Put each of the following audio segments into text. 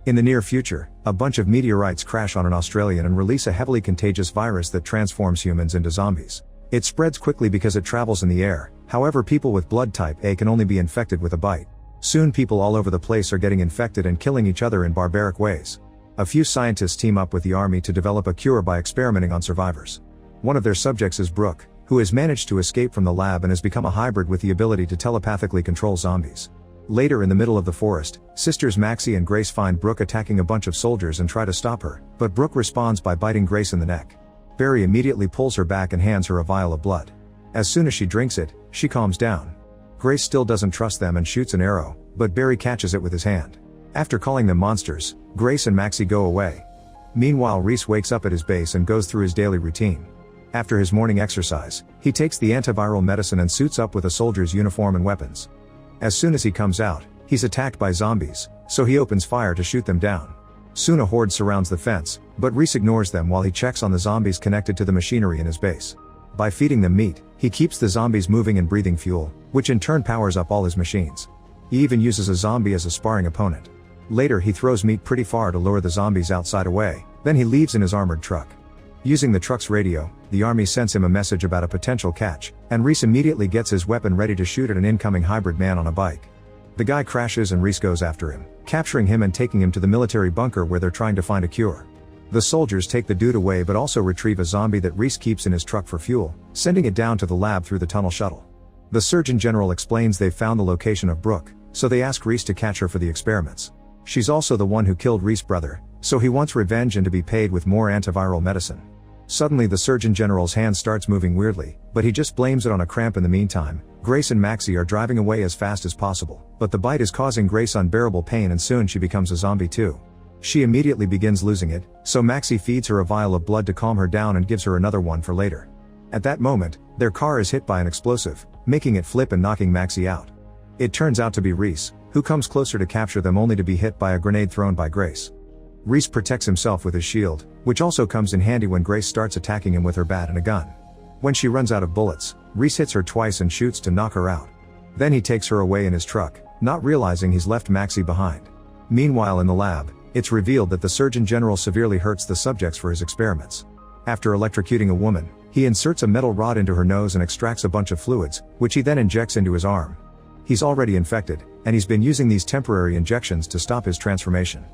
In the near future, a bunch of meteorites crash on an Australian and release a heavily contagious virus that transforms humans into zombies. It spreads quickly because it travels in the air, however people with blood type A can only be infected with a bite. Soon people all over the place are getting infected and killing each other in barbaric ways. A few scientists team up with the army to develop a cure by experimenting on survivors. One of their subjects is Brooke, who has managed to escape from the lab and has become a hybrid with the ability to telepathically control zombies. Later in the middle of the forest, sisters Maxie and Grace find Brooke attacking a bunch of soldiers and try to stop her, but Brooke responds by biting Grace in the neck. Barry immediately pulls her back and hands her a vial of blood. As soon as she drinks it, she calms down. Grace still doesn't trust them and shoots an arrow, but Barry catches it with his hand. After calling them monsters, Grace and Maxie go away. Meanwhile, Reese wakes up at his base and goes through his daily routine. After his morning exercise, he takes the antiviral medicine and suits up with a soldier's uniform and weapons. As soon as he comes out, he's attacked by zombies, so he opens fire to shoot them down. Soon a horde surrounds the fence, but Reese ignores them while he checks on the zombies connected to the machinery in his base. By feeding them meat, he keeps the zombies moving and breathing fuel, which in turn powers up all his machines. He even uses a zombie as a sparring opponent. Later he throws meat pretty far to lure the zombies outside away, then he leaves in his armored truck. Using the truck's radio, the army sends him a message about a potential catch, and Reese immediately gets his weapon ready to shoot at an incoming hybrid man on a bike. The guy crashes and Reese goes after him, capturing him and taking him to the military bunker where they're trying to find a cure. The soldiers take the dude away but also retrieve a zombie that Reese keeps in his truck for fuel, sending it down to the lab through the tunnel shuttle. The Surgeon General explains they've found the location of Brooke, so they ask Reese to catch her for the experiments. She's also the one who killed Reese's brother, so he wants revenge and to be paid with more antiviral medicine. Suddenly the Surgeon General's hand starts moving weirdly, but he just blames it on a cramp. In the meantime, Grace and Maxie are driving away as fast as possible, but the bite is causing Grace unbearable pain and soon she becomes a zombie too. She immediately begins losing it, so Maxie feeds her a vial of blood to calm her down and gives her another one for later. At that moment, their car is hit by an explosive, making it flip and knocking Maxie out. It turns out to be Reese, who comes closer to capture them only to be hit by a grenade thrown by Grace. Reese protects himself with his shield, which also comes in handy when Grace starts attacking him with her bat and a gun. When she runs out of bullets, Reese hits her twice and shoots to knock her out. Then he takes her away in his truck, not realizing he's left Maxie behind. Meanwhile in the lab, it's revealed that the Surgeon General severely hurts the subjects for his experiments. After electrocuting a woman, he inserts a metal rod into her nose and extracts a bunch of fluids, which he then injects into his arm. He's already infected, and he's been using these temporary injections to stop his transformation.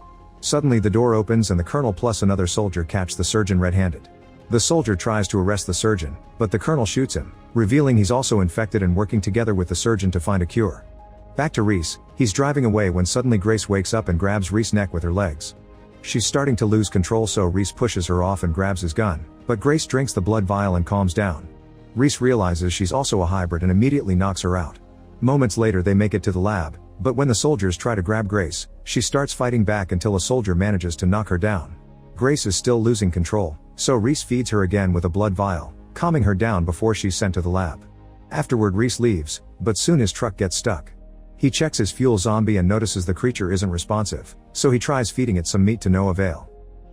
Suddenly the door opens and the colonel plus another soldier catch the surgeon red-handed. The soldier tries to arrest the surgeon, but the colonel shoots him, revealing he's also infected and working together with the surgeon to find a cure. Back to Reese, he's driving away when suddenly Grace wakes up and grabs Reese's neck with her legs. She's starting to lose control, so Reese pushes her off and grabs his gun, but Grace drinks the blood vial and calms down. Reese realizes she's also a hybrid and immediately knocks her out. Moments later they make it to the lab, but when the soldiers try to grab Grace, she starts fighting back until a soldier manages to knock her down. Grace is still losing control, so Reese feeds her again with a blood vial, calming her down before she's sent to the lab. Afterward Reese leaves, but soon his truck gets stuck. He checks his fuel zombie and notices the creature isn't responsive, so he tries feeding it some meat to no avail.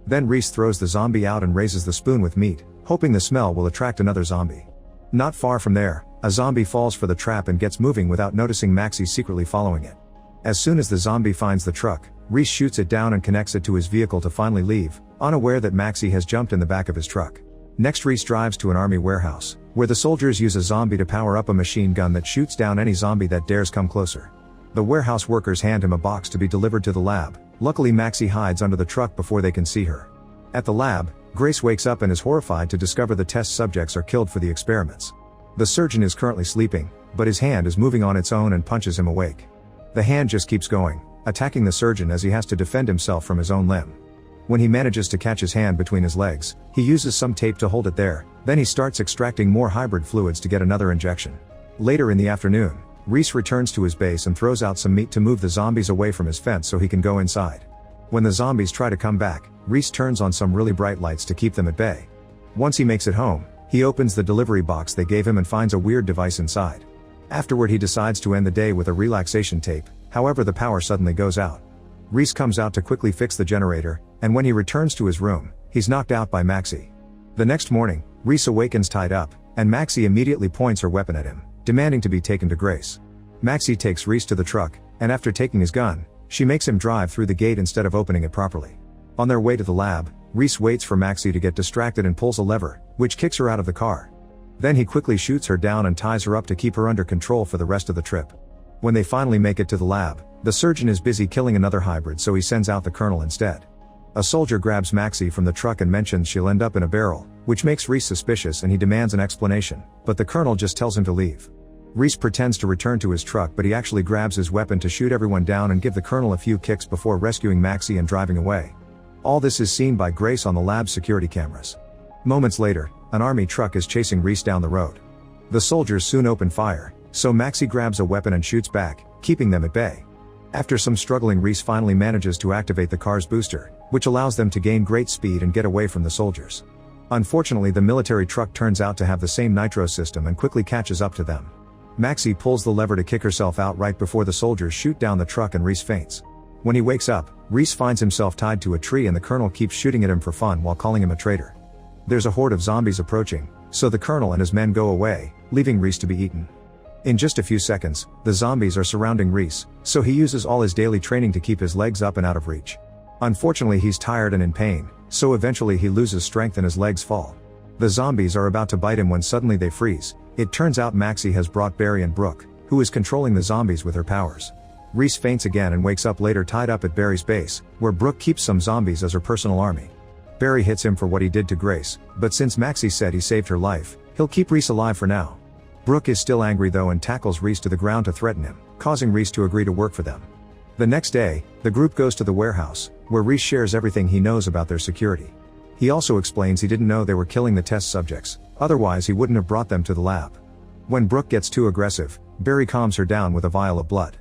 Then Reese throws the zombie out and raises the spoon with meat, hoping the smell will attract another zombie. Not far from there, a zombie falls for the trap and gets moving without noticing Maxie secretly following it. As soon as the zombie finds the truck, Reese shoots it down and connects it to his vehicle to finally leave, unaware that Maxie has jumped in the back of his truck. Next Reese drives to an army warehouse, where the soldiers use a zombie to power up a machine gun that shoots down any zombie that dares come closer. The warehouse workers hand him a box to be delivered to the lab. Luckily Maxie hides under the truck before they can see her. At the lab, Grace wakes up and is horrified to discover the test subjects are killed for the experiments. The surgeon is currently sleeping, but his hand is moving on its own and punches him awake. The hand just keeps going, attacking the surgeon as he has to defend himself from his own limb. When he manages to catch his hand between his legs, he uses some tape to hold it there, then he starts extracting more hybrid fluids to get another injection. Later in the afternoon, Reese returns to his base and throws out some meat to move the zombies away from his fence so he can go inside. When the zombies try to come back, Reese turns on some really bright lights to keep them at bay. Once he makes it home, he opens the delivery box they gave him and finds a weird device inside. Afterward he decides to end the day with a relaxation tape, however the power suddenly goes out. Reese comes out to quickly fix the generator, and when he returns to his room, he's knocked out by Maxie. The next morning, Reese awakens tied up, and Maxie immediately points her weapon at him, demanding to be taken to Grace. Maxie takes Reese to the truck, and after taking his gun, She makes him drive through the gate instead of opening it properly. On their way to the lab, Reese waits for Maxie to get distracted and pulls a lever, which kicks her out of the car. Then he quickly shoots her down and ties her up to keep her under control for the rest of the trip. When they finally make it to the lab, the surgeon is busy killing another hybrid, so he sends out the colonel instead. A soldier grabs Maxie from the truck and mentions she'll end up in a barrel, which makes Reese suspicious and he demands an explanation, but the colonel just tells him to leave. Reese pretends to return to his truck, but he actually grabs his weapon to shoot everyone down and give the colonel a few kicks before rescuing Maxie and driving away. All this is seen by Grace on the lab's security cameras. Moments later, an army truck is chasing Reese down the road. The soldiers soon open fire, so Maxie grabs a weapon and shoots back, keeping them at bay. After some struggling, Reese finally manages to activate the car's booster, which allows them to gain great speed and get away from the soldiers. Unfortunately, the military truck turns out to have the same nitro system and quickly catches up to them. Maxie pulls the lever to kick herself out right before the soldiers shoot down the truck and Reese faints. When he wakes up, Reese finds himself tied to a tree and the colonel keeps shooting at him for fun while calling him a traitor. There's a horde of zombies approaching, so the colonel and his men go away, leaving Reese to be eaten. In just a few seconds, the zombies are surrounding Reese, so he uses all his daily training to keep his legs up and out of reach. Unfortunately, he's tired and in pain, so eventually he loses strength and his legs fall. The zombies are about to bite him when suddenly they freeze. It turns out Maxie has brought Barry and Brooke, who is controlling the zombies with her powers. Reese faints again and wakes up later tied up at Barry's base, where Brooke keeps some zombies as her personal army. Barry hits him for what he did to Grace, but since Maxie said he saved her life, he'll keep Reese alive for now. Brooke is still angry though and tackles Reese to the ground to threaten him, causing Reese to agree to work for them. The next day, the group goes to the warehouse, where Reese shares everything he knows about their security. He also explains he didn't know they were killing the test subjects, otherwise he wouldn't have brought them to the lab. When Brooke gets too aggressive, Barry calms her down with a vial of blood.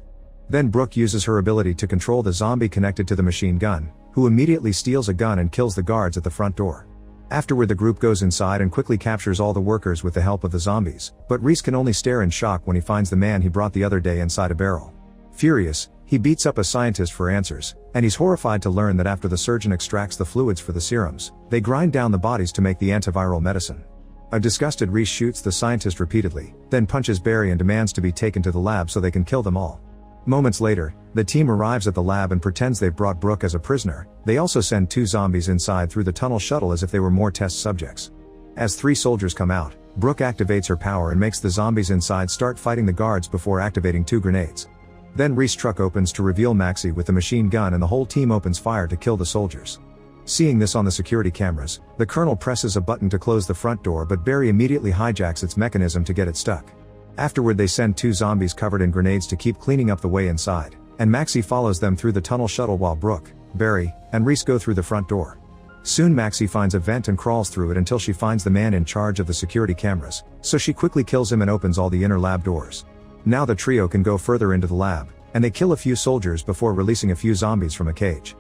Then Brooke uses her ability to control the zombie connected to the machine gun, who immediately steals a gun and kills the guards at the front door. Afterward, the group goes inside and quickly captures all the workers with the help of the zombies, but Reese can only stare in shock when he finds the man he brought the other day inside a barrel. Furious, he beats up a scientist for answers, and he's horrified to learn that after the surgeon extracts the fluids for the serums, they grind down the bodies to make the antiviral medicine. A disgusted Reese shoots the scientist repeatedly, then punches Barry and demands to be taken to the lab so they can kill them all. Moments later, the team arrives at the lab and pretends they've brought Brooke as a prisoner. They also send 2 zombies inside through the tunnel shuttle as if they were more test subjects. As 3 soldiers come out, Brooke activates her power and makes the zombies inside start fighting the guards before activating 2 grenades. Then Reese's truck opens to reveal Maxie with the machine gun and the whole team opens fire to kill the soldiers. Seeing this on the security cameras, the colonel presses a button to close the front door, but Barry immediately hijacks its mechanism to get it stuck. Afterward, they send 2 zombies covered in grenades to keep cleaning up the way inside, and Maxie follows them through the tunnel shuttle while Brooke, Barry, and Reese go through the front door. Soon Maxie finds a vent and crawls through it until she finds the man in charge of the security cameras, so she quickly kills him and opens all the inner lab doors. Now the trio can go further into the lab, and they kill a few soldiers before releasing a few zombies from a cage.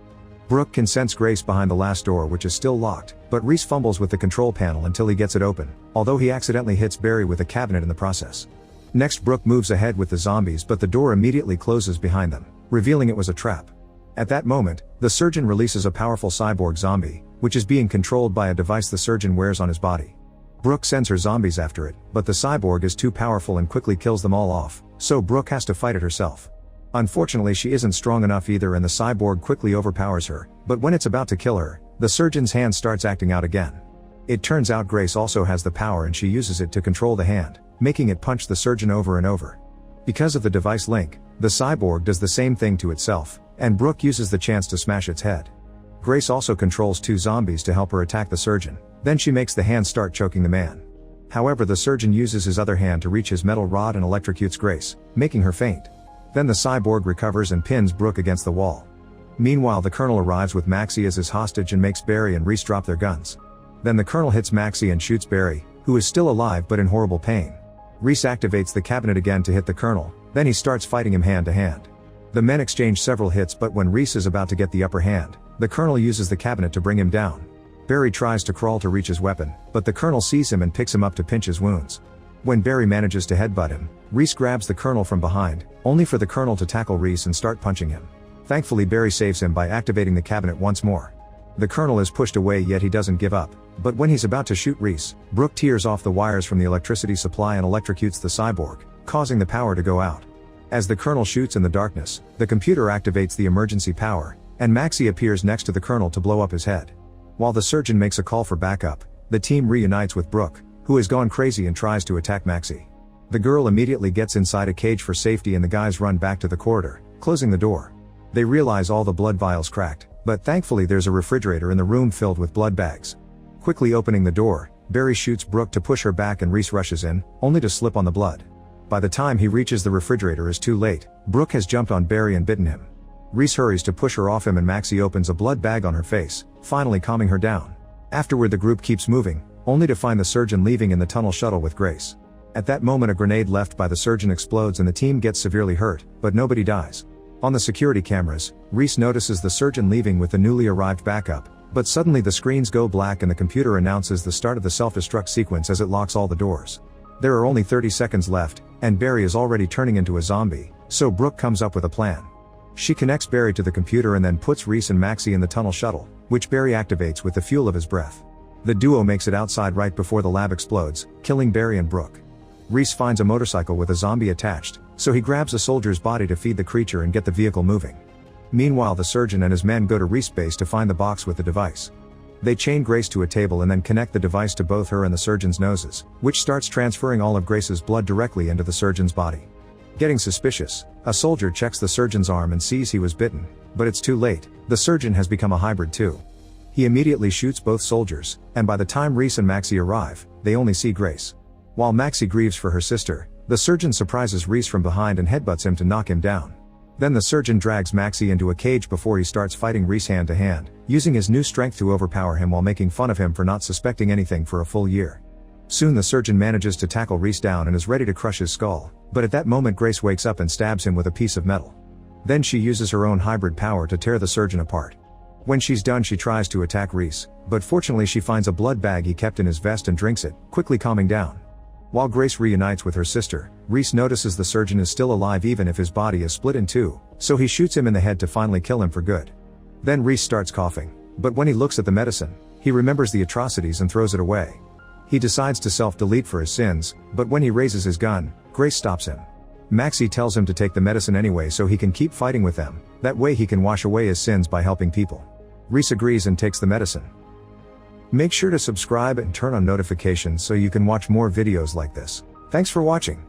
Brooke can sense Grace behind the last door, which is still locked, but Reese fumbles with the control panel until he gets it open, although he accidentally hits Barry with a cabinet in the process. Next, Brooke moves ahead with the zombies, but the door immediately closes behind them, revealing it was a trap. At that moment, the surgeon releases a powerful cyborg zombie, which is being controlled by a device the surgeon wears on his body. Brooke sends her zombies after it, but the cyborg is too powerful and quickly kills them all off, so Brooke has to fight it herself. Unfortunately, she isn't strong enough either and the cyborg quickly overpowers her, but when it's about to kill her, the surgeon's hand starts acting out again. It turns out Grace also has the power and she uses it to control the hand, making it punch the surgeon over and over. Because of the device link, the cyborg does the same thing to itself, and Brooke uses the chance to smash its head. Grace also controls 2 zombies to help her attack the surgeon, then she makes the hand start choking the man. However, the surgeon uses his other hand to reach his metal rod and electrocutes Grace, making her faint. Then the cyborg recovers and pins Brooke against the wall. Meanwhile, the colonel arrives with Maxie as his hostage and makes Barry and Reese drop their guns. Then the colonel hits Maxie and shoots Barry, who is still alive but in horrible pain. Reese activates the cabinet again to hit the colonel, then he starts fighting him hand to hand. The men exchange several hits, but when Reese is about to get the upper hand, the colonel uses the cabinet to bring him down. Barry tries to crawl to reach his weapon, but the colonel sees him and picks him up to pinch his wounds. When Barry manages to headbutt him, Reese grabs the colonel from behind, only for the colonel to tackle Reese and start punching him. Thankfully, Barry saves him by activating the cabinet once more. The colonel is pushed away, yet he doesn't give up, but when he's about to shoot Reese, Brooke tears off the wires from the electricity supply and electrocutes the cyborg, causing the power to go out. As the colonel shoots in the darkness, the computer activates the emergency power, and Maxi appears next to the colonel to blow up his head. While the surgeon makes a call for backup, the team reunites with Brooke, who has gone crazy and tries to attack Maxi. The girl immediately gets inside a cage for safety and the guys run back to the corridor, closing the door. They realize all the blood vials cracked, but thankfully there's a refrigerator in the room filled with blood bags. Quickly opening the door, Barry shoots Brooke to push her back and Reese rushes in, only to slip on the blood. By the time he reaches the refrigerator, it's too late. Brooke has jumped on Barry and bitten him. Reese hurries to push her off him and Maxi opens a blood bag on her face, finally calming her down. Afterward the group keeps moving, only to find the surgeon leaving in the tunnel shuttle with Grace. At that moment a grenade left by the surgeon explodes and the team gets severely hurt, but nobody dies. On the security cameras, Reese notices the surgeon leaving with the newly arrived backup, but suddenly the screens go black and the computer announces the start of the self-destruct sequence as it locks all the doors. There are only 30 seconds left, and Barry is already turning into a zombie, so Brooke comes up with a plan. She connects Barry to the computer and then puts Reese and Maxi in the tunnel shuttle, which Barry activates with the fuel of his breath. The duo makes it outside right before the lab explodes, killing Barry and Brooke. Reese finds a motorcycle with a zombie attached, so he grabs a soldier's body to feed the creature and get the vehicle moving. Meanwhile the surgeon and his men go to Reese's base to find the box with the device. They chain Grace to a table and then connect the device to both her and the surgeon's noses, which starts transferring all of Grace's blood directly into the surgeon's body. Getting suspicious, a soldier checks the surgeon's arm and sees he was bitten, but it's too late, the surgeon has become a hybrid too. He immediately shoots both soldiers, and by the time Reese and Maxi arrive, they only see Grace. While Maxi grieves for her sister, the surgeon surprises Reese from behind and headbutts him to knock him down. Then the surgeon drags Maxi into a cage before he starts fighting Reese hand to hand, using his new strength to overpower him while making fun of him for not suspecting anything for a full year. Soon the surgeon manages to tackle Reese down and is ready to crush his skull, but at that moment Grace wakes up and stabs him with a piece of metal. Then she uses her own hybrid power to tear the surgeon apart. When she's done she tries to attack Reese, but fortunately she finds a blood bag he kept in his vest and drinks it, quickly calming down. While Grace reunites with her sister, Reese notices the surgeon is still alive even if his body is split in two, so he shoots him in the head to finally kill him for good. Then Reese starts coughing, but when he looks at the medicine, he remembers the atrocities and throws it away. He decides to self-delete for his sins, but when he raises his gun, Grace stops him. Maxi tells him to take the medicine anyway so he can keep fighting with them, that way he can wash away his sins by helping people. Reese agrees and takes the medicine. Make sure to subscribe and turn on notifications so you can watch more videos like this. Thanks for watching.